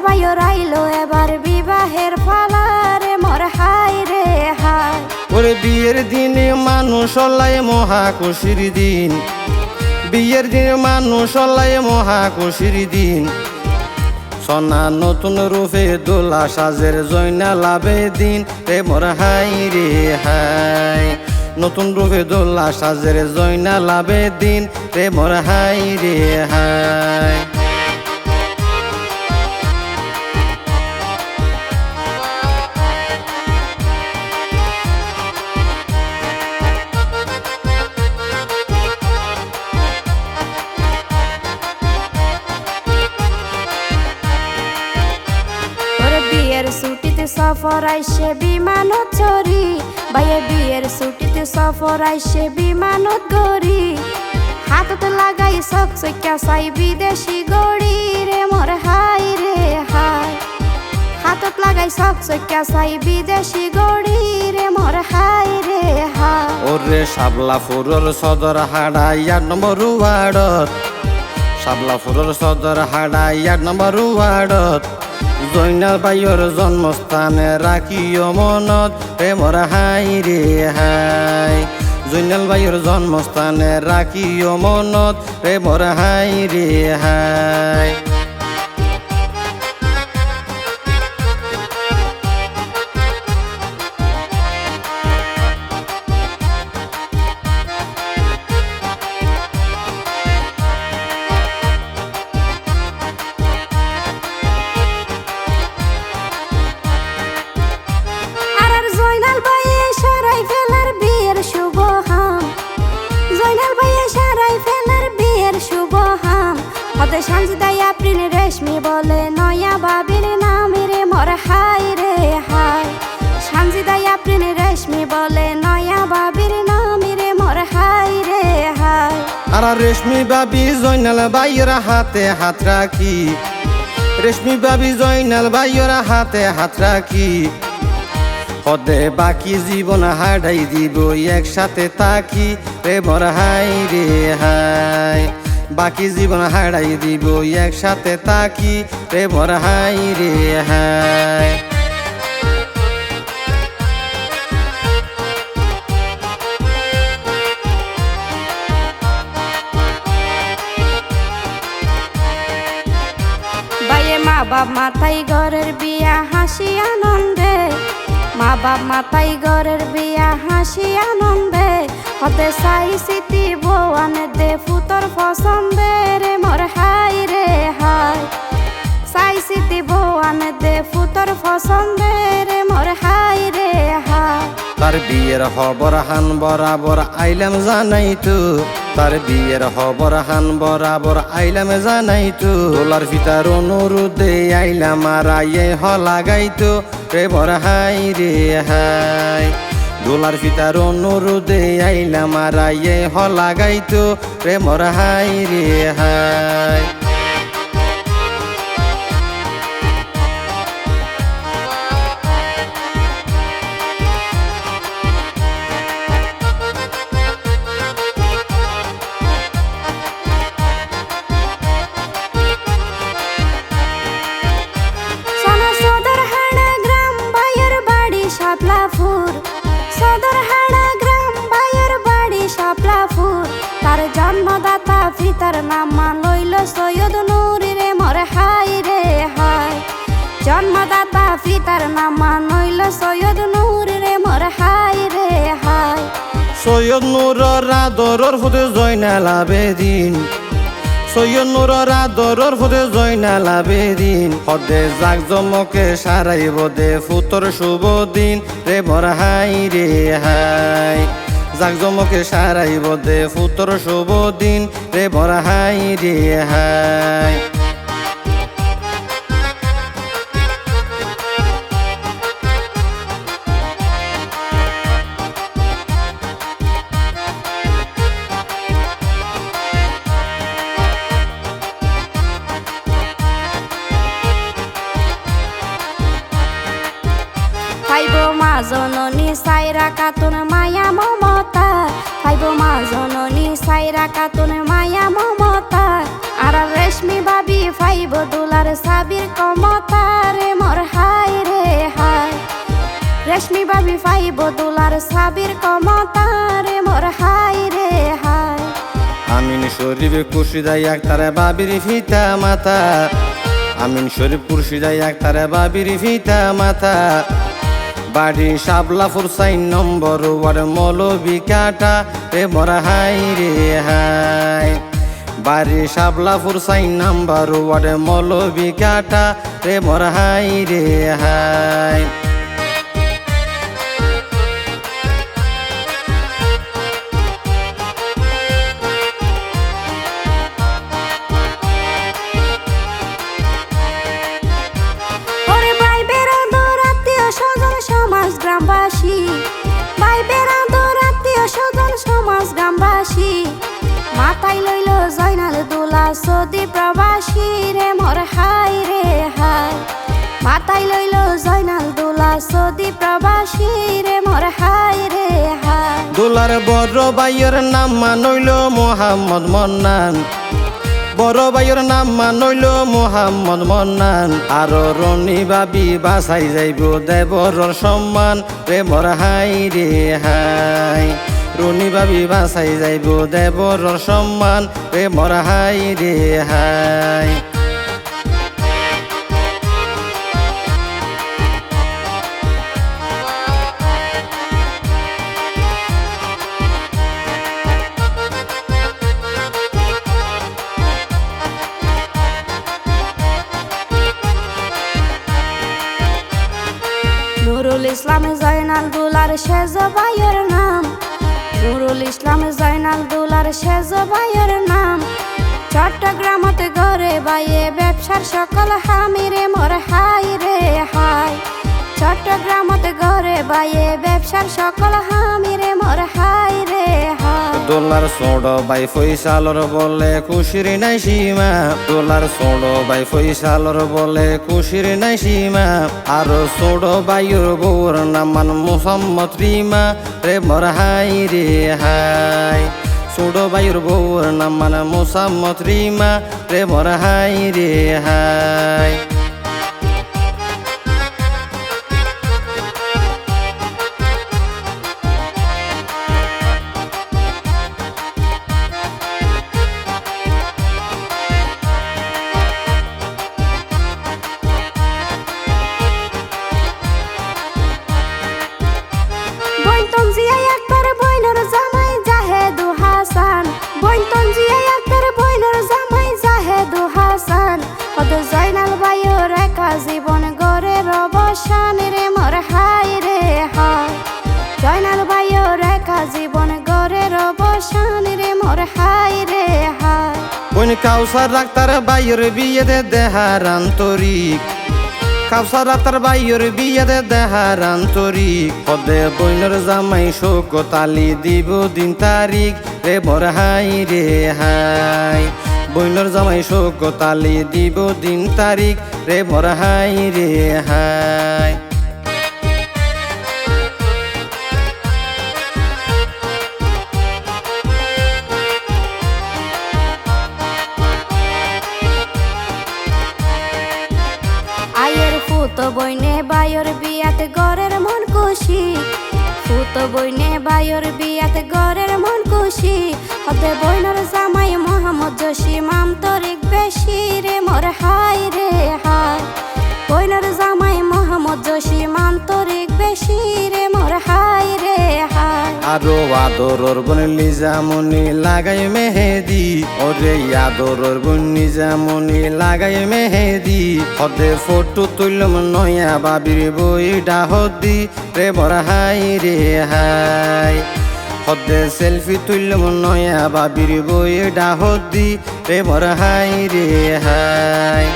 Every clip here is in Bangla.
ভাইও রাইলো এবার বিবাহের পালারে মোর হাই রে হাই। ওরে বিয়ের দিনে মানুষ হলাই মহা খুশির দিন, বিয়ের দিনে মানুষ হলাই মহা খুশির দিন। সোনা নতুন রূপে দোলা সাজের জয়না লাভে দিন রে মোর হাই রে হাই। নতুন রূপে দোলা সাজের জয়না লাভে দিন রে মোর হাই রে হাই। বিয়ের ছুটিতে সফর আইসে বিমানত চড়ি, ভাইয়ে বিয়ের ছুটিতে সফর আইসে বিমানত গড়ি। হাতত লাগাই চক চক্যা চাই বিদেশি গড়ি রে মোর হাই রে হাই। হাতত লাগাই চক চক্যা চাই বিদেশি গড়ি রে মোর হাই রে হাই। ওরে শাবলাপুরের সদর হাড়া 8 নম্বর ওয়ার্ডত, শাবলাপুরের সদর হাড়া 8 নম্বর ওয়ার্ডত। জয়নাল বাইর জন্মস্থানে রাখিও মনত রে মোর হাই রে হাই। জয়নাল বাইর জন্মস্থানে রাখিও মনত রে মোর হাই রে হাই। জয়নাল ভাইয়ে সারাই ফেলার বিয়ের শুভ হাম, জয়নাল ভাইয়ে সারাই ফেলার বিয়ের শুভ হাম। হতে সানজিদাই আপ্রিল রেশমি বলে নয়া বাবির নাম রে মোর হাই রে হাই। সানজিদাই আপ্রিল রেশমি বলে নয়া বাবির নাম রে মোর হাই রে হাই। আর রেশমি বাবি জয়নাল বাইর হাতে হাত রাখি, রেশমি বাবি জয়নাল বাইর হাতে হাত রাখি। হদে বাকি জীবন হাডাই দিব একসাথে তাকি রে মোর হাই রে হাই। বাকি জীবন হাডাই দিব একসাথে তাকি রে মোর হাই রে হাই। ভাইয়ে মা বাপ মাথায় ঘরের বিয়া হাসি আনন্দে, মা বাপ মাথায় ঘরের বিয়া হাসি আনন্দে। হতে চাই স্মৃতি বউয়ানে দে ফুতর পছন্দে রে মোর হাই রে হাই। চাই স্মৃতি বউয়ানে দে ফুতর পছন্দে রে মোর হাই রে হাই। তার বিয়ের খবর হান বরাবর আইলাম জানাই তো, তার বিয়ের খবর হান বরাবর আইলাম জানাই তো। দোলার ফিতার অনুরোধে আইলাম আর আইয়ে হ লাগাইতো রে মোর হাই রে হাই। দোলার ফিতার অনুরোধে আইলাম আর আইয়ে হ লাগাইতো রে মোর হাই রে হাই। সদরহাড়া গ্রাম ভাইয়ের বাড়ি শাপলাপুর। তার জন্মদাতা পিতার নাম লইল সৈয়দ নূর রে মোর হাই রে হাই। জন্মদাতা পিতার নাম লইল সৈয়দ নূর রে মোর হাই রে হাই। সৈয়দ নূরের আদরের ফুতে জয়নাল আবেদিন, সৈয়দ নূরের আদরের ফুতে জয়নাল আবেদিন। হদে জাক জমকে সারাইব দে ফুতর শুভ দিন রে মোর হাই রে হাই। জাক জমকে সারাইব দে ফুতর শুভ দিন রে মোর হাই রে হাই। পাইব মা জননী সাইরা কাতুন মায়া মমতা, পাইব মা জননী সাইরা কাতুন মায়া মমতা। আর রেশমি ভাবি পাইব দুলার সাবির ক্ষমতা রে মোর হাই রে হাই রেশমি বাবি পাইব দুলার সাবির ক্ষমতা রে মোর হাই রে হাই আমিন শরীফ কুশিদাই একতারে বাবির ফিতা মাতা আমিন শরীফ কুশিদাই একতারে বাবির ফিতা মাতা বাড়ি শাবলাপুর 4 নম্বর ওয়ার্ড মৌলবি কাটা রে মোর হাই রে হাই বাড়ি শাবলাপুর 4 নম্বর ওয়ার্ড মৌলবি কাটা রে মোর হাই রে হাই গ্রামবাসী ভাই বেড়াদর আত্মীয় স্বজন সমাজ গ্রামবাসী মাথায় লইল জয়নাল দোলা সৌদি প্রবাসী রে মোর হাই রে হাই মাথায় লইল জয়নাল দোলা সৌদি প্রবাসী রে মোর হাই রে হাই দোলার বড় ভাইয়ের নাম মানইল মোহাম্মদ মন্নান বড় ভাইয়ের নাম মানইল মোহাম্মদ মন্নান আর রনি বাবি বাসাই যাইব দেবর সম্মান রে মোর হাই রে হাই রনি বাবি বাসাই যাইব দেবর সম্মান রে মোর হাই রে হাই নুরুল ইসলাম জয়নাল দুলার শেষ ভাইয়ের নাম নুরুল ইসলাম জয়নাল দুলার শেষ ভাইয়ের নাম চট্টগ্রামতে ঘরে বাইয়ে ব্যবসার সকল হামি রে মোর হাই রে হাই চট্টগ্রামতে ঘরে বাইয়ে ব্যবসার সকল হামি রে মোর হাই রে হাই দোলার ছোট ভাই ফৈসালর বলে খুশির নাই সীমা দোলার ছোট ভাই ফৈসালর বলে খুশির নাই সীমা আর ছোট ভাইয়ের বউর নামান মোহাম্মদ রিমা রে মোর হাই রে হাই ছোট ভাইয়ের বউর নামান মোহাম্মদ রিমা রে মোর হাই রে হাই জয়নাল ভাইয়ের একা জীবন গড়ের অবসান রে মোর হাই রে হাই জয়নাল ভাইয়ের একা জীবন গড়ের অবসান রে মোর হাই রে হাই বোন কাউসার ডাক্তার ভাইয়ের বিয়েতে দেহার আন্তরিক কাউসার ডাক্তার ভাইয়ের বিয়েতে দেহার আন্তরিক পদে বইনের জামাই শোক তালি দিব দিন তারিখ রে মোর হাই রে হাই বইনের জামাই শোক তালি দিব দিন তারিখ রে মোর হাই রে হাই আয়ের ফুত বইনে বায়র বিয়াতে গড়ের মন খুশি ফুত বইনে বায়র বিয়াতে গড়ের মন খুশি হতে বইনের জামাই মোহাম্মদ জসিম আন্তরিক বেশি রে মোর হাই রে হাই বইনের জামাই মোহাম্মদ জসিম আন্তরিক বেশি রে মোর হাই রে হাই আরো আদরর বনলি জামনি লাগাই মেহেদি ওরে আদরর বনি জামনি লাগাই মেহেদি হদে ফটো তুলম নয়া বাবির বই ডাহদি রে মোর হাই রে হাই হদে সেলফি তুলম নয়া বাবির বই ডাহদি রে মোর হাই রে হাই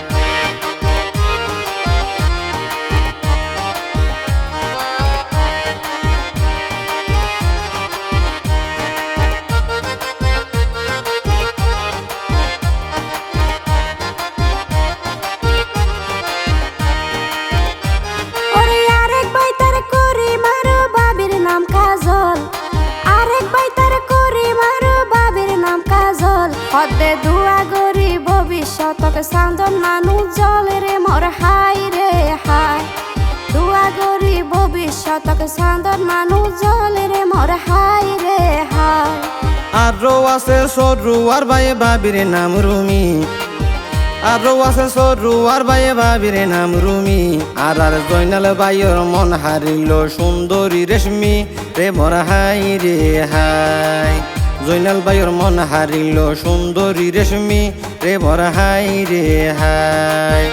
হদে দুয়া গরি ভবিষ্যতকে সান্দন হাই রে হাই দুয়া গরি ভবিষ্যতক চাঁদত মানুষ জলে রে মোর হাই রে হাই আরো আছে সরুয়ার বাইয়ে ভাবির নাম রুমি আরো আছে সরুয়ার বাইয়ে ভাবির নাম রুমি আর জয়নাল বাইয়ের মন হারিল সুন্দরী রেশমি রে মোর হাই রে হাই জয়নাল বাইয়ের মন হারিল সুন্দরী রেশমি রে মোর হাই রে হাই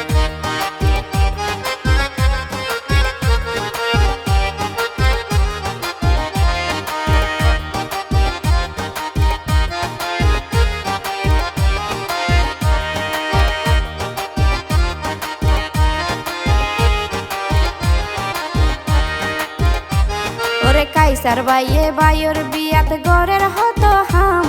কাইসার বাইয়ে বায়ুর বিয়াতে গরের হতো হাম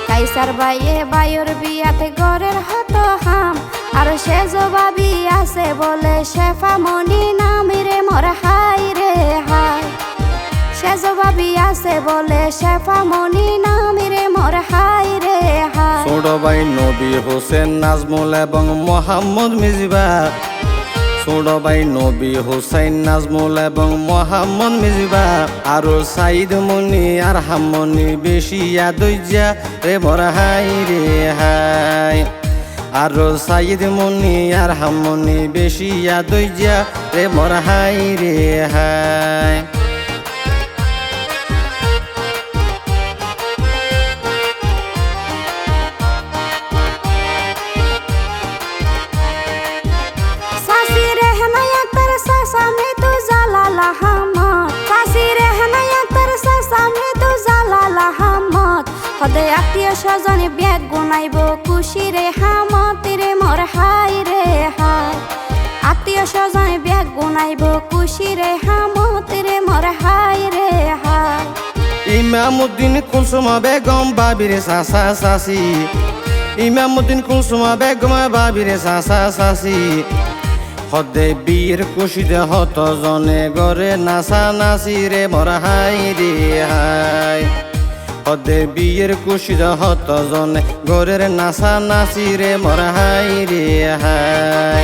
কাইসার বাইয়ে বায়ুর বিয়াতে গরের হতো হাম আর সে জবাবি আছে বলে শেফা মনি নামি রে মোর হাই রে হাই সে জবাবি আছে বলে শেফা মনি নামি রে মোর হাই রে হাই ছোট ভাই নবী হোসেন নাজমুল এবং মোহাম্মদ মিজবা ছোট ভাই নবী হুসাইন নাজমুল এবং মোহাম্মদ মিজবা আরো সাইদ মনি আর হামনি বেশি দইজা রে মোর হাই রে হাই আরো সাইদ মনি আর হামনি বেশি দইজা রে মোর হাই রে হাই হদে আত্মীয় স্বজনে ব্যাগ গুনাইব খুশি রে হামতি রে মোর হাই রে হাই আত্মীয় স্বজনে ব্যাগ গুনাইব খুশি রে হামতি রে মোর হাই রে হাই ইমামউদ্দিন কুলসুমা বেগম বাবির সাসা সাসি ইমামউদ্দিন কুলসুমা বেগম বাবির সাসা সাসি হদে বীর খুশিতে হত জনে গরে নাচা নাচি রে মোর হাই রে হাই হদে বিয়ের খুশিতে হত জনে গরের নাচা নাচি রে মোর হাই রে হাই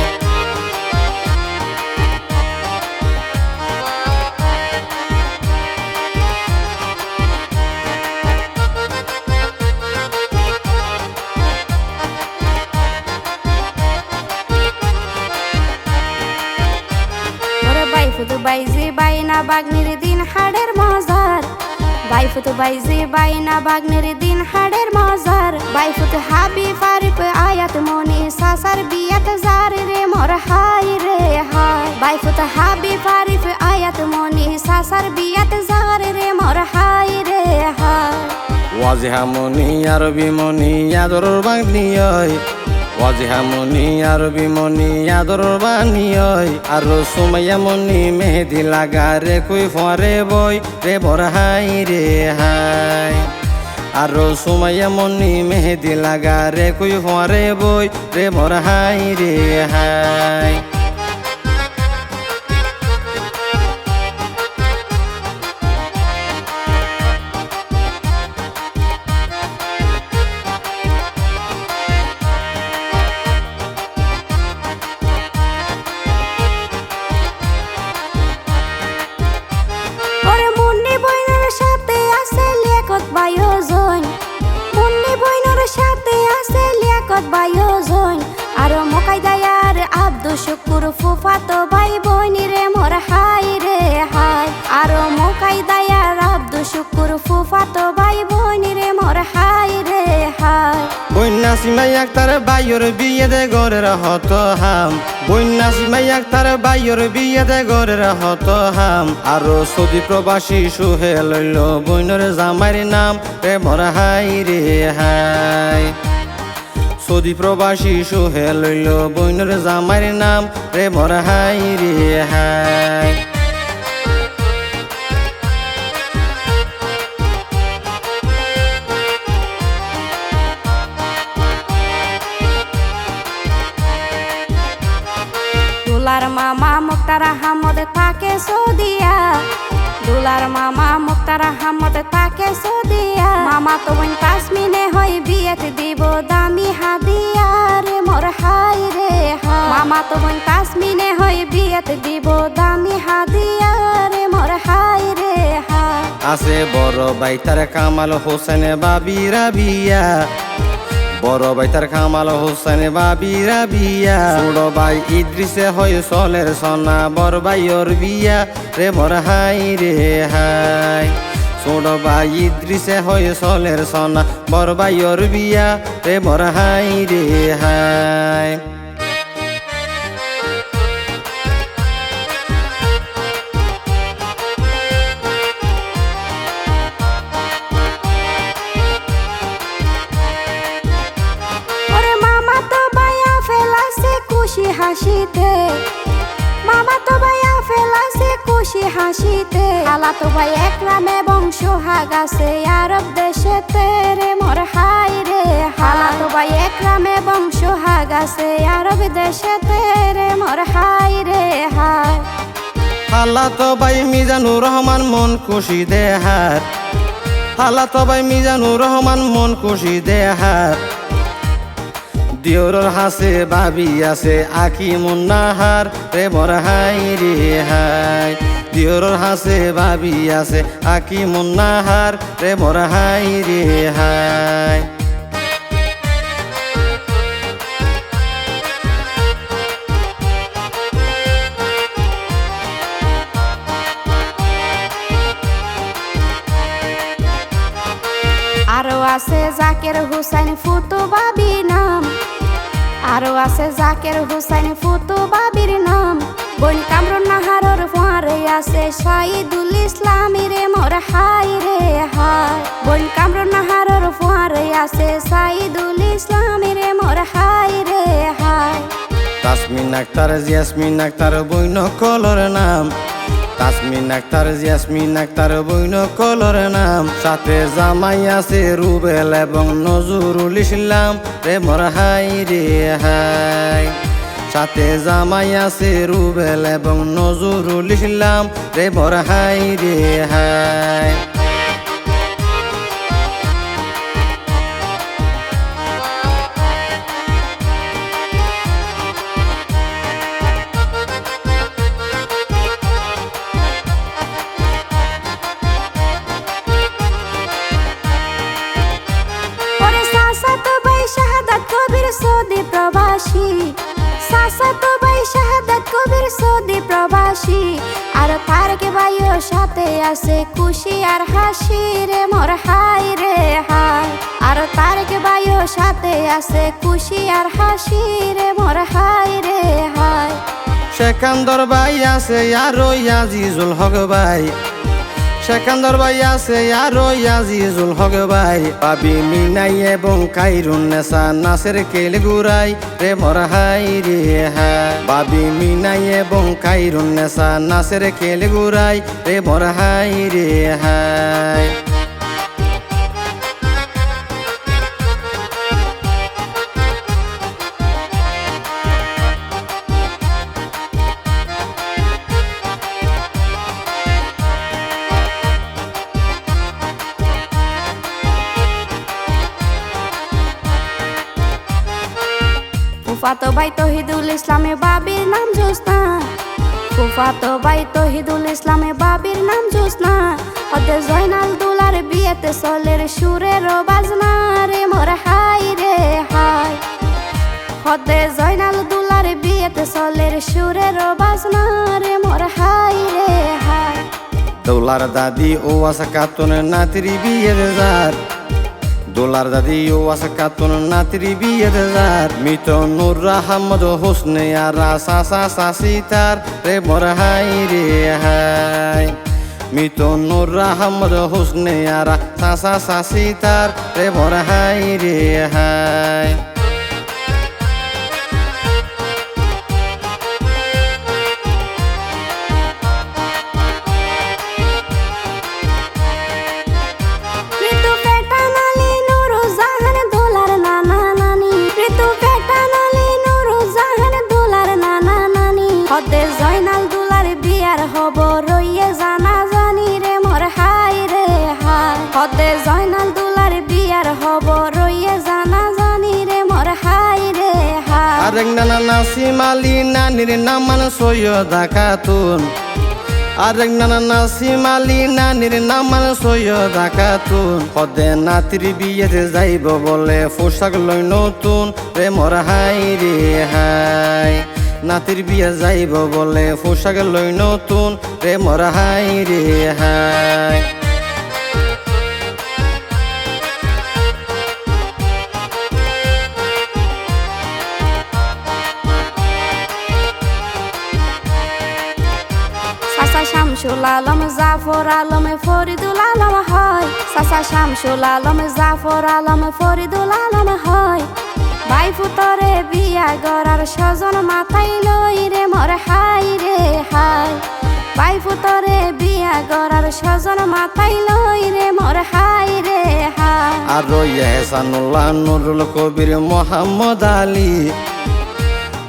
বাইফুতু বাইজি বাইনা বাগনির দিন হাড়ের মজার বাইফুতু বাইজি বাইনা বাগনির দিন হাড়ের মজার বাইফুতু হাবি ফারিফ আয়াত মনি সাসার বিয়াত জার রে মোর হাই রে হাই বাইফুতু হাবি ফারিফ আয়াত মনি সাসার বিয়াত জার রে মোর হাই রে হাই ওয়াজিহা মনি আরবি মনি আদর বাগনিয় ওয়াজিহা মনি আরবি মনি আদর বানিয় আর সুমাইয়া মনি মেহেদি লাগা রে কুই ফরে বই রে মোর হাই রে হাই আর সুমাইয়া মনি মেহেদি লাগা রে কুই ফরে বই রে মোর হাই রে হাই আরো মকাই দায়ার আব্দুল শুকুর ফুফাতো ভাই বোনি রে মোর হাই রে হাই আরো মকাই দায়ার আব্দুল শুকুর ফুফাতো ভাই বোনি রে মোর হাই রে হাই বন্যা সিমাই আক্তার বাইর বিয়ে দে গরের হত হাম বন্যা সিমাই আক্তার বাইর বিয়ে দে গরের হত হাম আরো সৌদি প্রবাসী সুহে লইল বইনর জামাইর নাম রে মোর হাই রে হাই সৌদি প্রবাসী সুহে লইল বইনর জামাইর নাম রে মোর হাই রে হাই তোলার মামা মুক্তার আহমদ থাকে সৌদিয়া দুলার মামা মুক্তার আহমদ তাকে সদিয়া মামা তো বোন তাসমিনে হয় বিয়েতে দিব দামি হাদিয়া রে মোর হাই রে হাই মামা তো বোন তাসমিনে হয় বিয়েতে দিব দামি হাদিয়া রে মোর হাই রে হাই আছে বড় ভাই তার কামাল হোসেন বাবি রাবিয়া বড় ভাই তার কামাল হোসেন বাবি রাবিয়া ছোট ভাই ইদ্রিসে হয় সলের সোনা বড় ভাই ওর বিয়া রে মোর হাই রে হাই ছোট ভাই ইদ্রিসে হয় সলের সোনা বড় ভাই ওর বিয়া রে মোর হাই রে হাই হাসিতে মামা তো ভাইয়া ফেলাছে খুশি হাসিতে আলা তো ভাই একরামে বংশ হাগাছে আরব দেশেতে রে মোর হাই রে হালা তো ভাই একরামে বংশ হাগাছে আরব দেশেতে রে মোর হাই রে হাই হালা তো ভাই মিজানুর রহমান মন খুশি দেহার হালা তো ভাই মিজানুর রহমান মন খুশি দেহার দিওরর হাসে বাবি আছে আকি মুন্নাহার রে মোর হাই রে হাই দিওরর হাসে বাবি আছে আকি মুন্নাহার রে মোর হাই রে হাই আরো আছে জাকের হুসাইন ফুতু বাবি নাম আরো আছে জাকের হুসাইন ফুতু বাবির নাম বোন কামরুন নাহারর ফুয়ারে আছে শাহিদুল ইসলামী রে মোর হাই রে হাই বোন কামরুন নাহারর ফুয়ারে আছে শাহিদুল ইসলামী রে মোর হাই রে হাই তাসমিন আক্তার জিয়াসমিন আক্তার বইন কলর নাম তাসমিন আক্তার জিয়াসমিন আক্তার বইন কলর নাম সাথে জামাই আছে রুবেল এবং নজরুল ইসলাম রে মোর হাই রে হাই সাথে জামাই আছে রুবেল এবং নজরুল ইসলাম রে মোর হাই রে হাই সৌদি প্রবাসী সাসাতো ভাই শাহাদাত কবির সৌদি প্রবাসী আর তারকে ভাইও সাথে আছে খুশি আর হাসি রে মোর হাই রে হাই আর তারকে ভাইও সাথে আছে খুশি আর হাসি রে মোর হাই রে হাই সেকান্দর ভাই আছে আরো আজিজুল হক ভাই সেকান্দর ভাই আছে আরো আজিজুল হক ভাই পাবি মিনাই এবং কাইরুন নেসা নাসের কেল গুরাই রে মোর হাই রে হাই পাবি মিনাই এবং কাইরুন নেসা নাসের কেল গুরাই রে মোর হাই রে হাই ফুফাতো ভাই তহিদুল ইসলামে বাবির নাম জোসনা ফুফাতো ভাই তহিদুল ইসলামে বাবির নাম জোসনা হতে জয়নাল দুলার বিয়েতে সলের সুরের বাজনা রে মোর হাই রে হাই হতে জয়নাল দুলার বিয়েতে সলের সুরের বাজনা রে মোর হাই রে হাই দৌলার দাদি ও আসা কাতুন নাতিরি বিয়ের যার দোলার দাদি ও আসা কাতুন নাতিরি বিয়ের যার মিত নূর আহমদ হোসনে আর সাসা সাসি তার রে মোর হাই রে হাই মিত নূর আহমদ হোসনে আর সাসা সাসি তার রে মোর হাই রে হাই জয়নাল দুলার বিয়ার হব রইয়ে জানা জানি নানা নাসিম আলী নানির নাম মানে সৈয়দা খাতুন আরেক নানা নাসিম আলী নানির নাম মানে সৈয়দা খাতুন হদে নাতির বিয়েতে যাইব বলে পোশাক লই নতুন রে মোর হাই রে হাই নাতির বিয়ে যাইব বলে পোশাক লই নতুন রে মোর হাই রে হাই চাচা শামসুল আলম জাফর আলম ফরিদুল আলম হয় চাচা শামসুল আলম জাফর আলম ফরিদুল আলম হয় ভাই ফুতরে বিয়া গড়ার স্বজন মাথায় লই রে মোর হাই রে হাই ভাই ফুতরে বিয়া গড়ার স্বজন মাথায় লই রে মোর হাই রে হাই আর এহসানুল্লাহ নুরুল কবির মোহাম্মদ আলী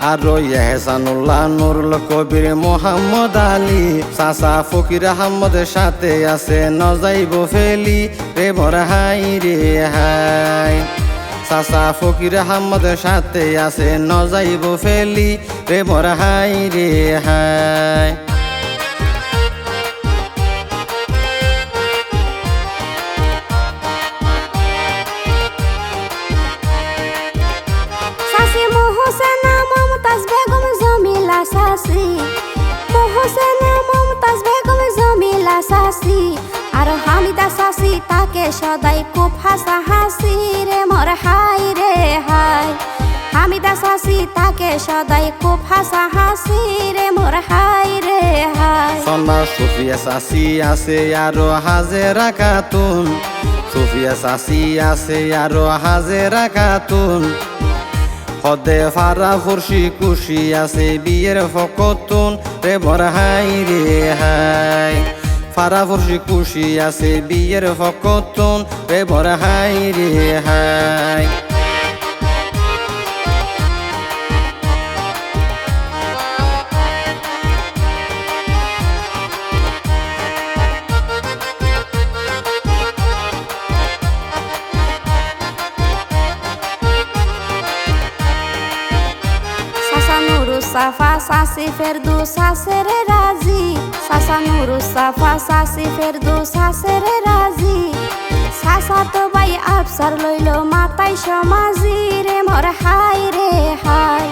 আর এহসানুল্লাহ নুরুল কবির মোহাম্মদ আলী চাচা ফকির আহমদের সাথে আছে নজাইব ফেলি রে মোর হাই রে হাই চাচা ফকির আহমদের সাথে আছে নজাইব ফেলি রে মোর হাই রে হাই সাসি মোহসেনা মমতাজ বেগম জমিলা সাসি মোহসেনা মমতাজ বেগম জমিলা সাসি আর হামিদা সাসি তাকে সদাই খুব হাসা হাসি রে মোর হাই রে হাই হামিদা সাসি তাকে সদাই খুব হাসা হাসি রে মোর হাই রে হাই সন্ধ্যা সুফিয়া চাচি আছে আরো হাজেরা খাতুন সুফিয়া চাচি আছে আরো হাজেরা খাতুন হদে ফারা ফুরসি কুশি আছে বিয়ের ফকতুন রে মোর হাই রে হাই ফারা ফুরসি কুশি আছে বিয়ের ফকতুন রে মোর হাই রে হাই সাফা সাসি ফেরদু সাসেরে রাজি সাসা নুরু সাফা সাসি ফেরদু সাসেরে রাজি সাসা তো ভাই আফসার লইল মাতাই সমাজি রে মোর হাই রে হাই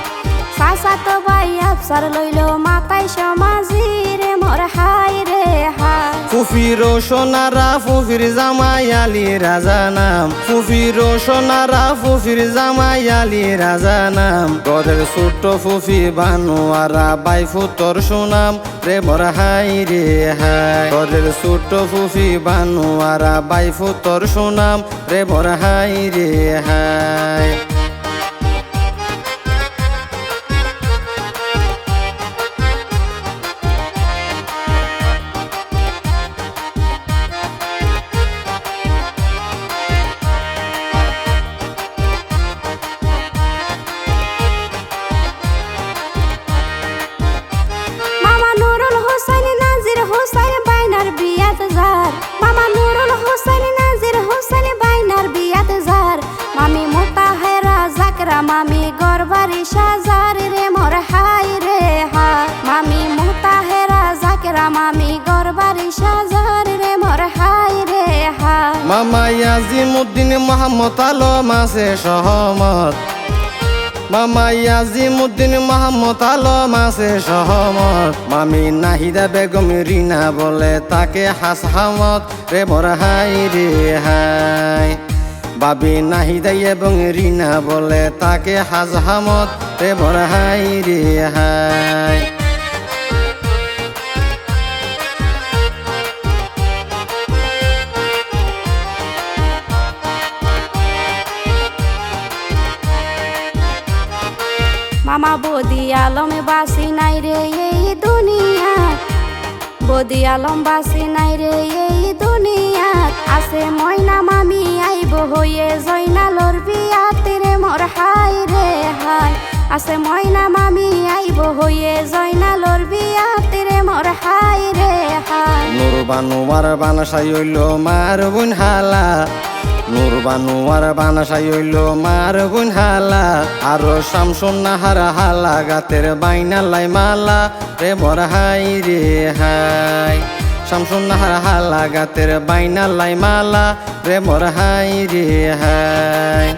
সাসা তো ভাই আফসার লইল মাতাই সমাজি রে মোর হাই রে হাই ফুফির সোনারা ফুফির জামাই আলী রাজা নাম ফুফির সোনারা ফুফির জামাই আলী রাজা নাম গদের ছোট ফুফি বানুয়ারা বাই ফুতর সুনাম রে মোর হাই রে হাই গদের ছোট ফুফি বানুয়ারা বাই ফুতর সুনাম রে মোর হাই রে হাই মামা নুরুল হোসেন নাজির হোসেন বাইনার বিয়াত জার মামি মোতাহেরা জাকরা মামি গরবারি সাজার রে মোর হাই রে হাই মামি মোতাহেরা জাকরা মামি গরবারি সাজার রে মোর হাই রে হাই মামা ইয়াজিমউদ্দিন মোহাম্মদ আলম আছে সহমত মামা ইয়াজিমউদ্দিন মোহাম্মদ আলম আছে সহমত মামি নাহিদা বেগম রিনা বলে তাকে হাসহামত রে মোর হাই রে হাই বাবি নাহিদা এবং রিনা বলে তাকে হাসহামত রে মোর হাই রে হাই মামা বদি আলম বাসি নাই রে এই দুনিয়া বদি আলম বাসি নাই রে এই দুনিয়া আছে ময়না মামি আইব হয়ে জয়নালর বিয়াতে রে মোর হাই রে হাই আছে ময়না মামি আইব হয়ে জয়নালর বিয়াতে রে মোর হাই রে হাই নুর বানুমার বানাসাই হইল মার বোন হালা নুরবানুয়ার বানাসাই হইল মার গুণ হালা আরো শামসুন নাহার হালা গাতের বাইনা লাই মালা রে মোর হাই রে হাই শামসুন নাহার হালা গাতের বাইনা লাই মালা রে মোর হাই রে হাই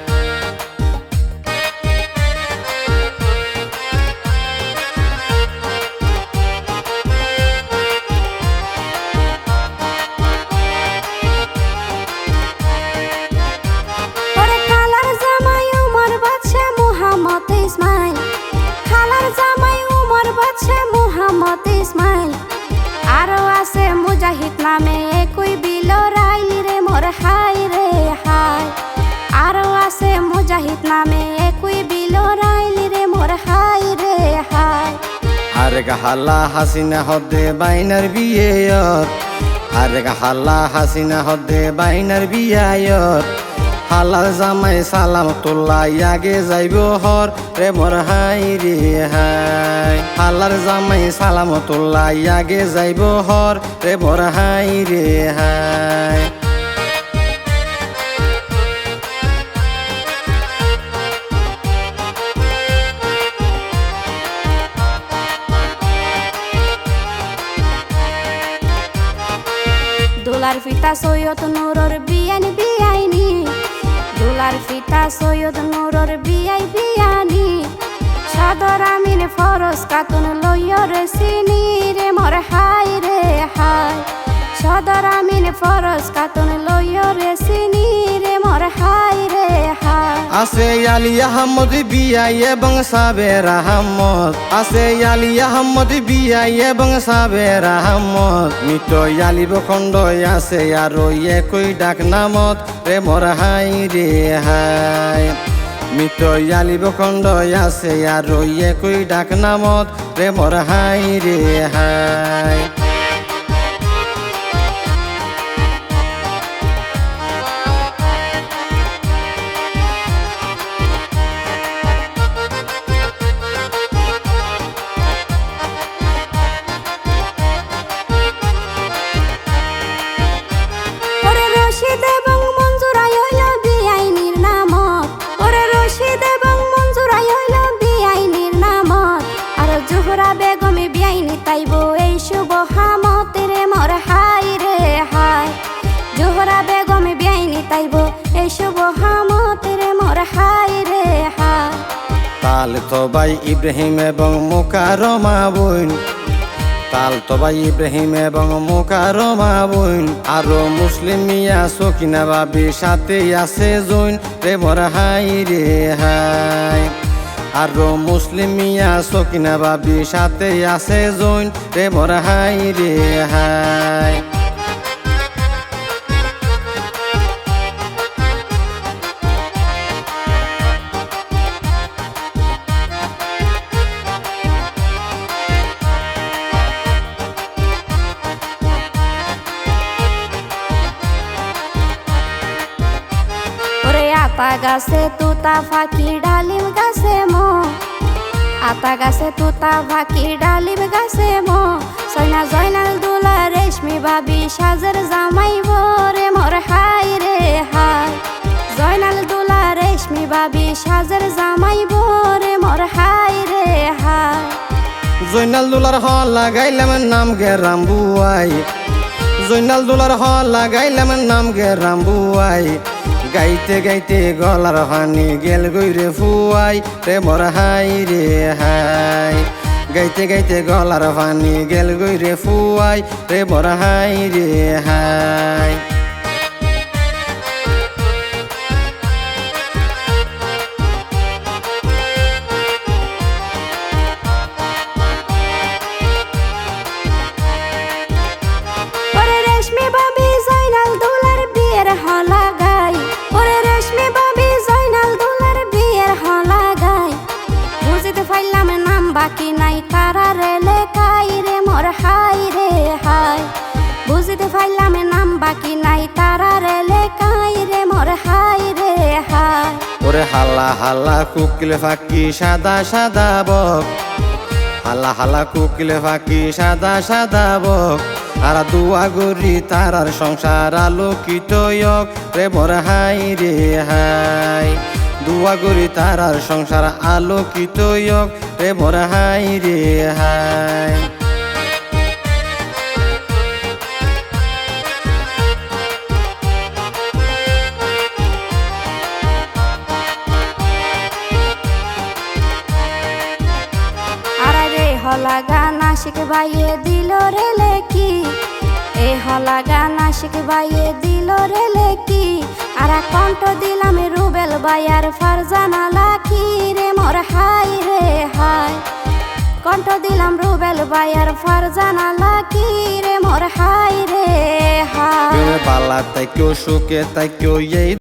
আরো আছে মুজাহিদ নামে একই বিল রাইলি রে মোর হাই রে হাই আরো আছে মুজাহিদ নামে একই বিল রাইলি রে মোর হাই রে হাই আর হাল্লা হাসিনা হদে বাইনার বিয়েয়ত আর হাল্লা হাসিনা হদে বাইনার বিয়ায়ত হালাল জামাই সালাম তোল্লাই আগে যাইব হর রে মোর হাই রে হাই হালার জামাই সালাম তোল্লাই আগে যাইব হর রে মোর হাই রে হাই দোলার ফিতা সৈয়দ নুরর বিয়ানি বিয়াইনি দোলার ফিতা সৈয়দ নুরর বিয়াই বিয়ানি সদর আমিন ফরজ কাতুন লইয়র সিনি রে মোর হাই রে হাই সদর আমিন ফরজ কাতুন লইয়র সিনি রে মোর হাই রে হাই আছে আলী আহমদ বিয়াই এবং সাবের আহমদ আছে আলী আহমদ বিয়াই এবং সাবের আহমদ মৃত আলী বখণ্ড আছে আরো একই ডাক নামত রে মোর হাই রে হাই মৃত আলী বখণ্ড আছে আরো একই ডাক নামত রে মোর হাই রে হাই বেগমে বিয়াইনি তাইব এই শুভ হামত রে মোর হাই রে হাই জোহরা বেগমে বিয়াইনি তাইব এই শুভ হামত রে মোর হাই রে হাই তাল তো ভাই ইব্রাহিম এবং মুকারমা বোন তাল তো ভাই ইব্রাহিম এবং মুকারমা বোন আরো মুসলিম মিয়া সকিনা বাবি সাথে আছে জৈন রে মোর হাই রে হাই আরো মুসলিম মিয়া সকিনা বাবি সাথে আছে জৈন রে মোর হাই রে হাই আতা গাছে তুতা ফাঁকি ডালিম গাছে মো আতা গাছে তুতা ফাঁকি ডালিম গাছে মো সৈনা জয়নাল দুলা রেশমি বাবি সাজের জামাইব রে মোর হাই রে হাই জয়নাল দুলা রেশমি বাবি সাজের জামাইব রে মোর হাই রে হাই জয়নাল দুলার হ লাগাইলাম নাম গে রামবুয়াই জয়নাল দুলার হ লাগাইলাম নাম গে রামবুয়াই গাইতে গাইতে গলার হানি গেল গইরে ফুয়াই রে মোর হাই রে হাই গাইতে গাইতে গলার হানি গেল গইরে ফুয়াই রে মোর হাই রে হাই রেশমি বাবি জয়নাল দুলার বিয়ের হলা গাই ওরে রেশমি বাবি জয়নাল দুলার বিয়ের হলা গাই বুঝিতে পাইলাম নাম বাকি নাই তারা রে লেখাই রে মোর হাই রে হাই বুঝিতে পাইলাম নাম বাকি নাই তারা রে লেখাই রে মোর হাই রে হাই ওরে হাল্লা হাল্লা কুকিল ফাঁকি সাদা সাদা বক হাল্লা হাল্লা কুকিল ফাঁকি সাদা সাদা বক আর দুয়া গরি তারার সংসার আলোকিত হোক রে মোর হাই রে হাই দুয়া গরি তারার সংসার আলোকিত হোক রে মোর হাই রে হাই হলা গানা শিখবাইয়ে দিল রে লেকি এ হলা গানা শিখবাইয়ে দিল রে লেকি আর কণ্ঠ দিলাম রুবেল বাইয়ার ফারজানা লাকি রে মোর হাই রে হাই কণ্ঠ দিলাম রুবেল বাইয়ার ফারজানা লাকি রে মোর হাই রে হাই বালা তাই কেউ সুখে তাই কেউ এই